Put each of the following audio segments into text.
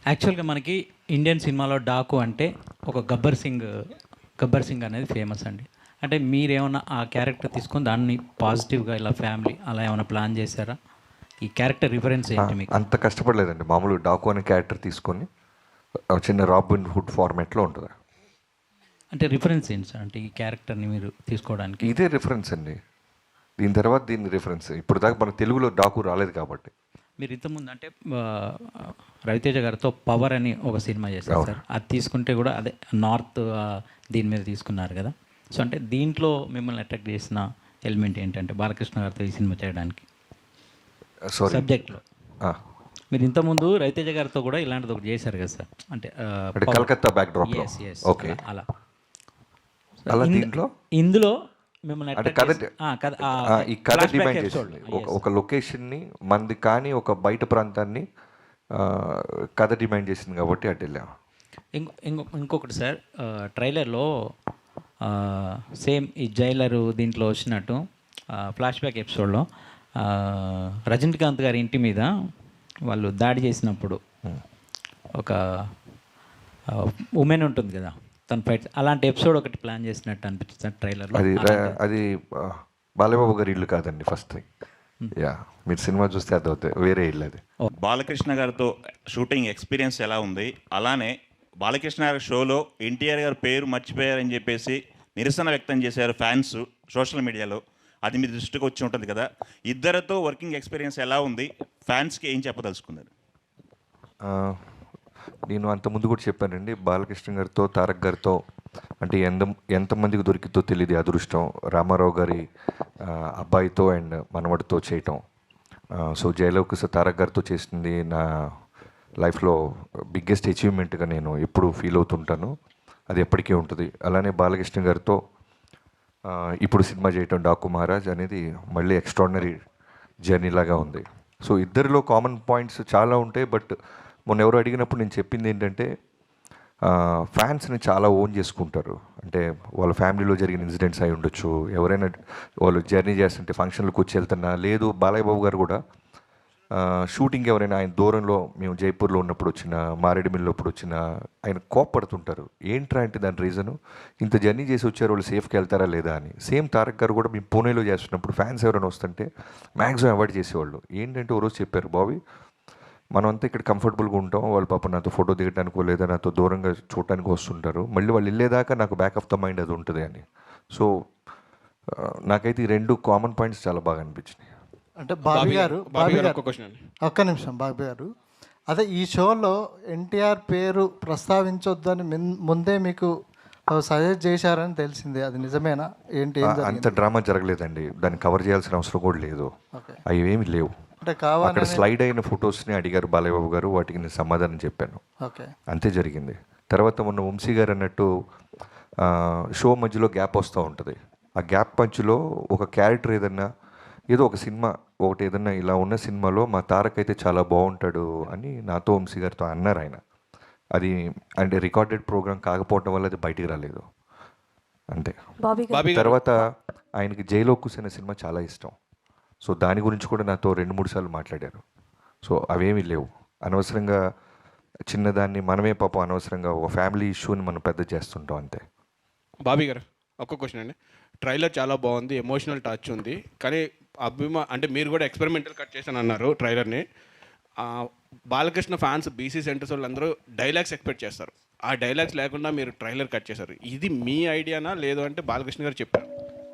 యాక్చువల్గా మనకి ఇండియన్ సినిమాలో డాకు అంటే ఒక గబ్బర్ సింగ్ అనేది ఫేమస్ అండి. అంటే మీరేమన్నా ఆ క్యారెక్టర్ తీసుకొని దాన్ని పాజిటివ్గా ఇలా ఫ్యామిలీ అలా ఏమైనా ప్లాన్ చేశారా? ఈ క్యారెక్టర్ రిఫరెన్స్ ఏంటి మీకు? అంత కష్టపడలేదండి. మామూలు డాకు అనే క్యారెక్టర్ తీసుకొని చిన్న రాబిన్ హుడ్ ఫార్మాట్లో ఉంటుంది. అంటే రిఫరెన్స్ ఏంటి సార్? అంటే ఈ క్యారెక్టర్ని మీరు తీసుకోవడానికి ఇదే రిఫరెన్స్ అండి. దీని తర్వాత దీని రిఫరెన్స్. ఇప్పుడు దాకా మన తెలుగులో డాకు రాలేదు కాబట్టి. మీరు ఇంతకుముందు అంటే రవితేజ గారితో పవర్ అని ఒక సినిమా చేశారు సార్. అది తీసుకుంటే కూడా అదే నార్త్ దీని మీద తీసుకున్నారు కదా. సో అంటే దీంట్లో మిమ్మల్ని అట్రాక్ట్ చేసిన ఎలిమెంట్ ఏంటంటే బాలకృష్ణ గారితో ఈ సినిమా చేయడానికి సబ్జెక్ట్లో? మీరు ఇంతకుముందు రవితేజ గారితో కూడా ఇలాంటిది ఒకటి చేశారు కదా సార్. అంటే కలకత్తా బ్యాక్ డ్రాప్. ఓకే. అలా ఇందులో మిమ్మల్ని ఈ కథ డిమాండ్ చేసింది. ఒక లొకేషన్ని మంది కానీ ఒక బయట ప్రాంతాన్ని కథ డిమాండ్ చేసింది కాబట్టి అటు వెళ్ళాము. ఇంకొకటి సార్, ట్రైలర్లో సేమ్ ఈ జైలరు దీంట్లో వచ్చినట్టు ఫ్లాష్ బ్యాక్ ఎపిసోడ్లో రజనీకాంత్ గారి ఇంటి మీద వాళ్ళు దాడి చేసినప్పుడు ఒక ఉమెన్ ఉంటుంది కదా, తన ఫైట్, అలాంటి ఎపిసోడ్ ఒకటి ప్లాన్ చేసినట్టు అనిపిస్తుంది ట్రైలర్లో. అది బాలబాబు గారి ఇల్లు కాదండి. ఫస్ట్ థింగ్ మీరు సినిమా చూస్తే అది అవుతాయి, వేరే ఇల్లు అది. బాలకృష్ణ గారితో షూటింగ్ ఎక్స్పీరియన్స్ ఎలా ఉంది? అలానే బాలకృష్ణ గారి షోలో ఎన్టీఆర్ గారి పేరు మర్చిపోయారని చెప్పేసి నిరసన వ్యక్తం చేశారు ఫ్యాన్స్ సోషల్ మీడియాలో. అది మీ దృష్టికి వచ్చి ఉంటుంది కదా. ఇద్దరితో వర్కింగ్ ఎక్స్పీరియన్స్ ఎలా ఉంది? ఫ్యాన్స్కి ఏం చెప్పదలుచుకున్నారు? నేను అంత ముందు కూడా చెప్పానండి, బాలకృష్ణ గారితో తారక్ గారితో అంటే ఎంతమందికి దొరికితో తెలియదు అదృష్టం. రామారావు గారి అబ్బాయితో అండ్ మనవడితో చేయటం. సో జయలవకుశ తారక్ గారితో చేసింది నా లైఫ్లో బిగ్గెస్ట్ అచీవ్మెంట్గా నేను ఎప్పుడు ఫీల్ అవుతుంటాను. అది ఎప్పటికీ ఉంటుంది. అలానే బాలకృష్ణ గారితో ఇప్పుడు సినిమా చేయటం డాకు మహారాజ్ అనేది మళ్ళీ ఎక్స్ట్రాడినరీ జర్నీ లాగా ఉంది. సో ఇద్దరిలో కామన్ పాయింట్స్ చాలా ఉంటాయి. బట్ మొన్న ఎవరు అడిగినప్పుడు నేను చెప్పింది ఏంటంటే, ఫ్యాన్స్ని చాలా ఓన్ చేసుకుంటారు. అంటే వాళ్ళ ఫ్యామిలీలో జరిగిన ఇన్సిడెంట్స్ అయి ఉండొచ్చు, ఎవరైనా వాళ్ళు జర్నీ చేస్తుంటే ఫంక్షన్లకు వచ్చి వెళ్తున్నా, లేదు బాలయ్య బాబు గారు కూడా షూటింగ్ ఎవరైనా ఆయన దూరంలో, మేము జైపూర్లో ఉన్నప్పుడు వచ్చిన, మారేడుమిల్లిలో ఇప్పుడు వచ్చిన, ఆయన కోప్పడుతుంటారు. ఏంట్రా అంటే దాని రీజను, ఇంత జర్నీ చేసి వచ్చారు, వాళ్ళు సేఫ్కి వెళ్తారా లేదా అని. సేమ్ తారక్ గారు కూడా మేము పూణేలో చేస్తున్నప్పుడు ఫ్యాన్స్ ఎవరైనా వస్తుంటే మ్యాక్సిమం అవాయిడ్ చేసేవాళ్ళు. ఏంటంటే ఓ రోజు చెప్పారు, బాబీ మనమంతా ఇక్కడ కంఫర్టబుల్గా ఉంటాం, వాళ్ళు పాప నాతో ఫోటో దిగడానికో లేదా నాతో దూరంగా చూడటానికి వస్తుంటారు, మళ్ళీ వాళ్ళు వెళ్ళేదాకా నాకు బ్యాక్ ఆఫ్ ద మైండ్ అది ఉంటుంది అని. సో నాకైతే ఈ రెండు కామన్ పాయింట్స్ చాలా బాగా అనిపించినాయి. అంటే బాబీ గారు ఒక్క నిమిషం, బాబీ గారు అదే ఈ షోలో ఎన్టీఆర్ పేరు ప్రస్తావించొద్దని ముందే మీకు సజెస్ట్ చేశారని తెలిసిందే, అది నిజమేనా ఏంటి? అంత డ్రామా జరగలేదండి, దాన్ని కవర్ చేయాల్సిన అవసరం కూడా లేదు. అవి ఏమి లేవు. అక్కడ స్లైడ్ అయిన ఫొటోస్ని అడిగారు బాలయ్య బాబు గారు, వాటికి నేను సమాధానం చెప్పాను, అంతే జరిగింది. తర్వాత మొన్న వంశీ గారు అన్నట్టు షో మధ్యలో గ్యాప్ వస్తూ ఉంటుంది. ఆ గ్యాప్ మధ్యలో ఒక క్యారెక్టర్ ఏదో ఒక సినిమా ఒకటి ఏదన్నా ఇలా ఉన్న సినిమాలో మా తారక్ అయితే చాలా బాగుంటాడు అని నాతో వంశీ గారితో అన్నారు ఆయన. అది అంటే రికార్డెడ్ ప్రోగ్రామ్ కాకపోవడం వల్ల అది బయటికి రాలేదు అంతే. తర్వాత ఆయనకి జైలోకుస్ అనే సినిమా చాలా ఇష్టం. సో దాని గురించి కూడా నాతో 2-3 సార్లు మాట్లాడారు. సో అవేమీ లేవు. అనవసరంగా చిన్నదాన్ని మనమే పాపం అనవసరంగా ఒక ఫ్యామిలీ ఇష్యూని మనం పెద్ద చేస్తుంటాం అంతే. బాబీ గారు ఒక్క క్వశ్చన్ అండి. ట్రైలర్ చాలా బాగుంది, ఎమోషనల్ టచ్ ఉంది, కానీ అంటే మీరు కూడా ఎక్స్పెరిమెంటల్ కట్ చేశాను అన్నారు ట్రైలర్ని. బాలకృష్ణ ఫ్యాన్స్ బీసీ సెంటర్స్ వాళ్ళందరూ డైలాగ్స్ ఎక్స్పెక్ట్ చేస్తారు. ఆ డైలాగ్స్ లేకుండా మీరు ట్రైలర్ కట్ చేశారు. ఇది మీ ఐడియానా లేదు అంటే బాలకృష్ణ గారు చెప్పారు?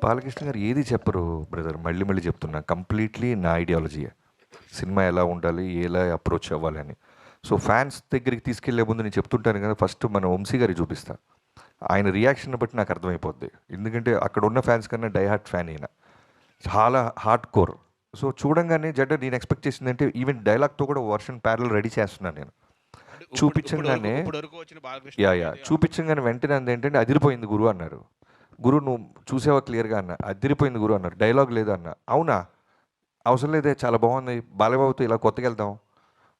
బాలకృష్ణ గారు ఏది చెప్పరు బ్రదర్, మళ్ళీ చెప్తున్నా, కంప్లీట్లీ నా ఐడియాలజీయే. సినిమా ఎలా ఉండాలి, ఎలా అప్రోచ్ అవ్వాలి అని. సో ఫ్యాన్స్ దగ్గరికి తీసుకెళ్లే ముందు నేను చెప్తుంటాను కదా, ఫస్ట్ మన వంశీ గారికి చూపిస్తా. ఆయన రియాక్షన్ బట్టి నాకు అర్థమైపోద్ది. ఎందుకంటే అక్కడ ఉన్న ఫ్యాన్స్ కన్నా డై హార్ట్ ఫ్యాన్ అయినా, చాలా హార్డ్ కోర్. సో చూడంగానే నేను ఎక్స్పెక్ట్ చేసిందంటే ఈవెన్ డైలాగ్తో కూడా వర్షన్ ప్యారల్ రెడీ చేస్తున్నాను నేను. చూపించగానే వెంటనే ఏంటంటే అదిరిపోయింది గురు అన్నారు. గురు నువ్వు చూసేవా క్లియర్గా అన్న, అదిరిపోయింది గురు అన్నారు. డైలాగ్ లేదు అన్న, అవునా అవసరం లేదే చాలా బాగుంది, బాలయ్యబాబుతో ఇలా కొత్తగా వెళ్దాం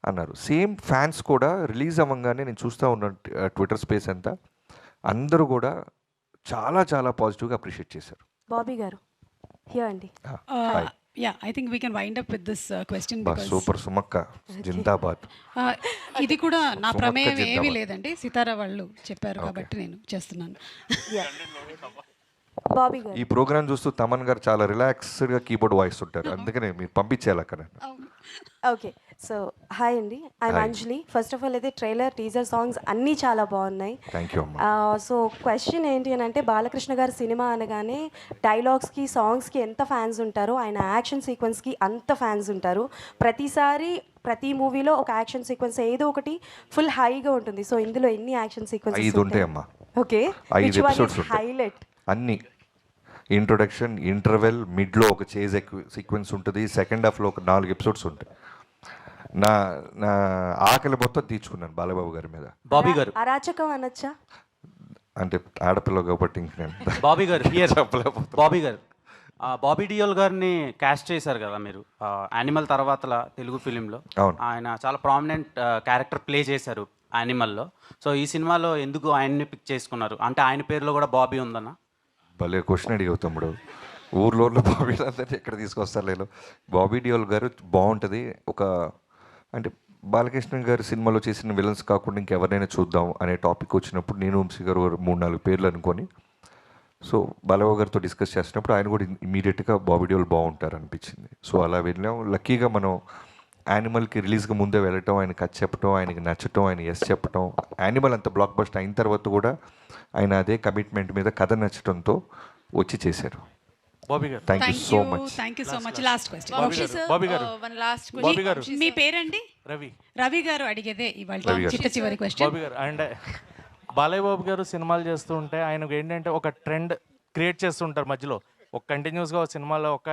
అన్నారు. సేమ్ ఫ్యాన్స్ కూడా రిలీజ్ అవ్వగానే నేను చూస్తూ ఉన్నాను ట్విట్టర్ స్పేస్ అంతా, అందరూ కూడా చాలా చాలా పాజిటివ్గా అప్రిషియేట్ చేశారు. బాబీ గారు అండి, I think we can wind up with this question బా because సూపర్ సుమక్క జిందాబాద్. ఇది కూడా నా సుమక్క ప్రమేయం ఏమీ జిందాబాద్. లేదండి, సితారా వాళ్ళు చెప్పారు కాబట్టి నేను చేస్తున్నాను. బాబీ గారు ఈ ప్రోగ్రామ్ చూస్తూ తమన్ గారు చాలా రిలాక్స్డ్గా కీబోర్డ్ వాయిస్ ఉంటారు, అందుకనే మీరు పంపించేయాలి అక్కడ. ఓకే, సో హాయ్ అండి, I'm Anjali. First of all అయితే ట్రైలర్, టీజర్, సాంగ్స్ అన్నీ చాలా బాగున్నాయి. థ్యాంక్ యూ అమ్మా. సో క్వశ్చన్ ఏంటి అని అంటే, బాలకృష్ణ గారి సినిమా అనగానే డైలాగ్స్కి, సాంగ్స్కి ఎంత ఫ్యాన్స్ ఉంటారో, ఆయన యాక్షన్ సీక్వెన్స్కి అంత ఫ్యాన్స్ ఉంటారు. ప్రతిసారి ప్రతి మూవీలో ఒక యాక్షన్ సీక్వెన్స్ ఏదో ఒకటి ఫుల్ హైగా ఉంటుంది. సో ఇందులో ఎన్ని యాక్షన్ 5 సీక్వెన్సెస్ ఉంటాయమ్మా. ఓకే, 5 ఎపిసోడ్స్ ఉంటాయి. హైలైట్ అన్నీ ఇంట్రొడక్షన్, ఇంటర్వెల్, మిడ్లో ఒక చేజ్ సీక్వెన్స్ ఉంటుంది, సెకండ్ హాఫ్లో ఒక 4 ఎపిసోడ్స్ ఉంటాయి. నా నా ఆకలి మొత్తం తీర్చుకున్నాను బాలబాబు గారి మీద. బాబీ గారు, అరాచకం అనొచ్చా? అంటే ఆడపిల్ల కాబట్టి ఇంక నేను బాబీ గారు హియర్ చెప్పలేకపోతున్నా. బాబీ గారు, బాబీ డియోల్ గారిని క్యాస్ట్ చేశారు కదా మీరు యానిమల్ తర్వాత తెలుగు ఫిలింలో. అవును. ఆయన చాలా ప్రామినెంట్ క్యారెక్టర్ ప్లే చేశారు యానిమల్లో. సో ఈ సినిమాలో ఎందుకు ఆయన్ని పిక్ చేసుకున్నారు? అంటే ఆయన పేరులో కూడా బాబీ ఉందన్న. భలే క్వశ్చన్ అడిగావు తమ్ముడు. ఊర్లో బాబీ అందరినీ ఎక్కడ తీసుకొస్తారు లేదు. బాబీ డియోల్ గారు బాగుంటుంది. ఒక అంటే బాలకృష్ణ గారి సినిమాలో చేసిన విలన్స్ కాకుండా ఇంకెవరినైనా చూద్దాం అనే టాపిక్ వచ్చినప్పుడు నేను వంశీ గారు 3-4 పేర్లు అనుకొని, సో బాలబాబు గారితో డిస్కస్ చేసినప్పుడు ఆయన కూడా ఇమీడియట్గా బాబీ డియోల్ బాగుంటారు అనిపించింది. సో అలా వెళ్ళాం. లక్కీగా మనం యానిమల్కి రిలీజ్గా ముందే వెళ్ళటం, ఆయన కథ చెప్పటం, ఆయనకి నచ్చటం, ఆయన ఎస్ చెప్పటం, యానిమల్ అంత బ్లాక్ బస్టర్ అయిన తర్వాత కూడా ఆయన అదే కమిట్మెంట్ మీద కథ నచ్చటంతో వచ్చి చేశారు. బాబీ గారు, thank you so much. Thank you so much. Last question, Bobby గారు, వన్ లాస్ట్ బాబీ గారు, మీ పేరండి? రవి. రవి గారు అడిగేదే ఇవాళ రవి గారు. చిట్ట చివరి క్వశ్చన్. బాబీ గారు అండ్ బాలయ్య బాబు గారు సినిమాలు చేస్తూ ఉంటే ఆయనకు ఏంటంటే ఒక ట్రెండ్ క్రియేట్ చేస్తుంటారు మధ్యలో. ఒక కంటిన్యూస్గా ఒక సినిమాలో ఒక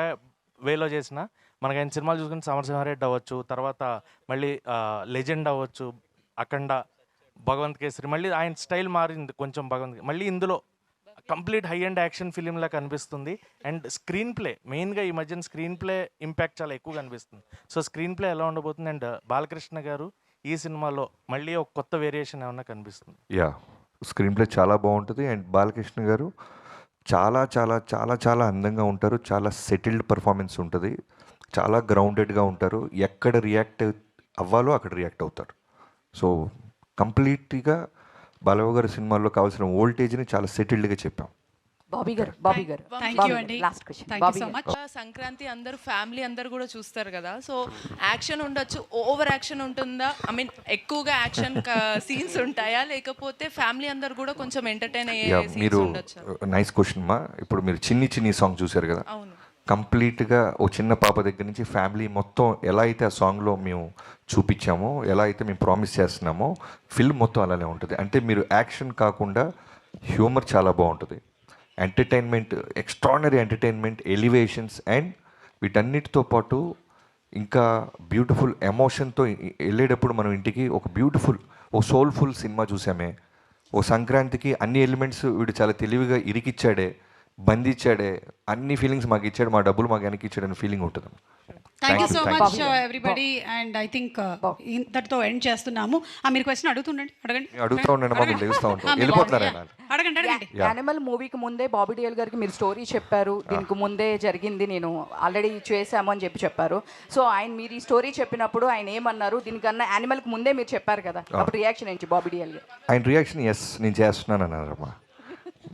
వేలో చేసిన మనకి ఆయన సినిమాలు చూసుకుంటే సమరసింహారెడ్డి అవ్వచ్చు, తర్వాత మళ్ళీ లెజెండ్ అవ్వచ్చు, అఖండ, భగవంత్ కేసరి, మళ్ళీ ఆయన స్టైల్ మారింది కొంచెం. భగవంత్ మళ్ళీ ఇందులో కంప్లీట్ హై అండ్ యాక్షన్ ఫిలింలా కనిపిస్తుంది. అండ్ స్క్రీన్ ప్లే మెయిన్గా ఈ మధ్యన స్క్రీన్ ప్లే ఇంపాక్ట్ చాలా ఎక్కువ కనిపిస్తుంది. సో స్క్రీన్ ప్లే ఎలా ఉండబోతుంది? అండ్ బాలకృష్ణ గారు ఈ సినిమాలో మళ్ళీ ఒక కొత్త వేరియేషన్ ఏమన్నా కనిపిస్తుంది? యా, స్క్రీన్ ప్లే చాలా బాగుంటుంది. అండ్ బాలకృష్ణ గారు చాలా చాలా చాలా చాలా అందంగా ఉంటారు. చాలా సెటిల్డ్ పర్ఫార్మెన్స్ ఉంటుంది. చాలా గ్రౌండెడ్గా ఉంటారు. ఎక్కడ రియాక్ట్ అవ్వాలో అక్కడ రియాక్ట్ అవుతారు. సో కంప్లీట్గా బాలబాబు గారి సినిమాల్లో కావాల్సిన వోల్టేజ్ని చాలా సెటిల్డ్గా చెప్పాం. బాబీ గారు, థ్యాంక్ యూ అండి. Last question. Thank you so much. Sankranti అందరూ ఫ్యామిలీ అందరూ కూడా చూస్తారు కదా, సో యాక్షన్ ఉండొచ్చు, ఓవర్ యాక్షన్ ఉంటుందా? ఐ మీన్ ఎక్కువగా యాక్షన్ సీన్స్ ఉంటాయా, లేకపోతే ఫ్యామిలీ అందరూ కూడా కొంచెం ఎంటర్టైన్ అయ్యే యా, సీన్స్ మీరు ఉండొచ్చా? నైస్ క్వశ్చన్ మా. ఇప్పుడు మీరు చిన్ని చిన్ని సాంగ్ చూశారు కదా, అవును. కంప్లీట్గా ఓ చిన్న పాప దగ్గర నుంచి ఫ్యామిలీ మొత్తం ఎలా అయితే ఆ సాంగ్లో మేము చూపించామో, ఎలా అయితే మేము ప్రామిస్ చేస్తున్నామో, ఫిల్మ్ మొత్తం అలానే ఉంటుంది. అంటే మీరు యాక్షన్ కాకుండా హ్యూమర్ చాలా బాగుంటుంది, entertainment, extraordinary entertainment, elevations, and వీటన్నిటితో పాటు ఇంకా బ్యూటిఫుల్ ఎమోషన్తో వెళ్ళేటప్పుడు మనం ఇంటికి ఒక బ్యూటిఫుల్, ఓ సోల్ఫుల్ సినిమా చూసామే. ఓ సంక్రాంతికి అన్ని ఎలిమెంట్స్ వీడు చాలా తెలివిగా ఇరికిచ్చాడే, బంధించాడే, అన్ని ఫీలింగ్స్ మాకు ఇచ్చాడు, మా డబ్బులు మాకు వెనక్కి ఇచ్చాడు అనే ఫీలింగ్ ఉంటుంది. Thank you so much everybody. And I think ఇంతటితో ఎండ్ చేస్తున్నాము. మీరు క్వశ్చన్ అడుగుతుండండి, అడగండి. అడుగుతూ ఉండండి, మాకు లేస్తూ ఉంటాం, వెళ్ళిపోతున్నారు ఆయన. అడగండి అడగండి. యానిమల్ మూవీకి ముందే బాబీ డియోల్ గారికి మీరు స్టోరీ చెప్పారు, దీనికి ముందే జరిగింది, నేను ఆల్రెడీ చేశాము అని చెప్పారు. సో ఆయన మీరు ఈ స్టోరీ చెప్పినప్పుడు ఆయన ఏమన్నారు? దీనికన్నా యానిమల్కి ముందే మీరు చెప్పారు కదా, అప్పుడు రియాక్షన్ ఏంటి బాబీ డియోల్ గారు? ఆయన రియాక్షన్ ఎస్ నేను చేస్తున్నాను అన్నారమ్మా.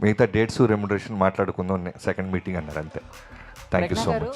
మిగతా డేట్స్ రెమ్యునరేషన్ మాట్లాడుకుందాం సెకండ్ మీటింగ్ అన్నారు, అంతే. Thank you so much.